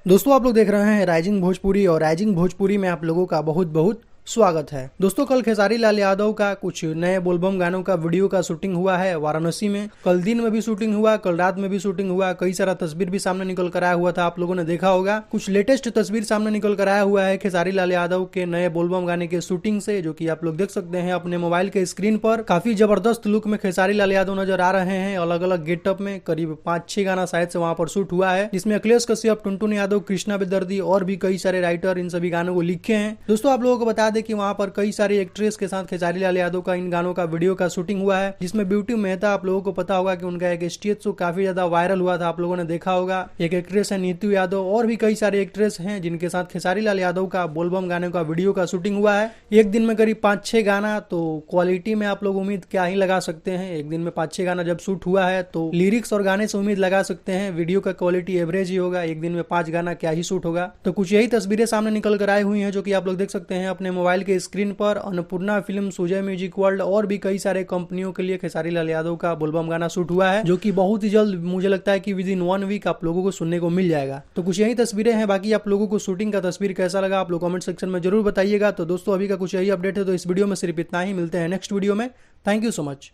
दोस्तों आप लोग देख रहे हैं राइजिंग भोजपुरी और राइजिंग भोजपुरी में आप लोगों का बहुत बहुत स्वागत है। दोस्तों कल खेसारी लाल यादव का कुछ नए बोलबम गानों का वीडियो का शूटिंग हुआ है वाराणसी में। कल दिन में भी शूटिंग हुआ, कल रात में भी शूटिंग हुआ, कई सारा तस्वीर भी सामने निकल कर आया हुआ था, आप लोगों ने देखा होगा। कुछ लेटेस्ट तस्वीर सामने निकल कर आया हुआ है खेसारी लाल यादव के नए बोलबम गाने के शूटिंग से, जो की आप लोग देख सकते हैं अपने मोबाइल के स्क्रीन पर। काफी जबरदस्त लुक में खेसारी लाल यादव नजर आ रहे हैं, अलग अलग गेटअप में। करीब 5-6 गाना शायद से वहां पर शूट हुआ है, जिसमें अखिलेश कश्यप, टुनटुन यादव, कृष्णा बेदर्दी और भी कई सारे राइटर इन सभी गानों को लिखे हैं। दोस्तों आप लोगों को बता दें कि वहां पर कई सारी एक्ट्रेस के साथ खेसारी लाल यादव का इन गानों का वीडियो का शूटिंग हुआ है, जिसमें ब्यूटी मेहता, आप लोगों को पता होगा कि उनका एक स्टेज शो काफी ज्यादा वायरल हुआ था, आप लोगों ने देखा होगा। एक एक्ट्रेस है नीतू यादव, और भी कई सारे एक्ट्रेस हैं जिनके साथ खेसारी लाल यादव का बोलबम गाने का वीडियो का शूटिंग हुआ है। एक दिन में करीब 5-6 गाना, तो क्वालिटी में आप लोग उम्मीद क्या ही लगा सकते हैं। एक दिन में 5-6 गाना जब शूट हुआ है तो लिरिक्स और गाने से उम्मीद लगा सकते हैं वीडियो का क्वालिटी एवरेज ही होगा। एक दिन में 5 गाना क्या ही शूट होगा। तो कुछ यही तस्वीरें सामने निकल कर आई हुई है, जो की आप लोग देख सकते हैं अपने मोबाइल के स्क्रीन पर। Annapurna film, Sujay music world और भी कई सारे कंपनियों के लिए खेसारी लाल यादव का बोलबम गाना शूट हुआ है, जो कि बहुत ही जल्द मुझे लगता है कि विद इन 1 वीक आप लोगों को सुनने को मिल जाएगा। तो कुछ यही तस्वीरें हैं, बाकी आप लोगों को शूटिंग का तस्वीर कैसा लगा आप लोग कमेंट सेक्शन में जरूर बताइएगा। तो दोस्तों अभी का कुछ यही अपडेट है, तो इस वीडियो में सिर्फ इतना ही। मिलते हैं नेक्स्ट वीडियो में। Thank you so much.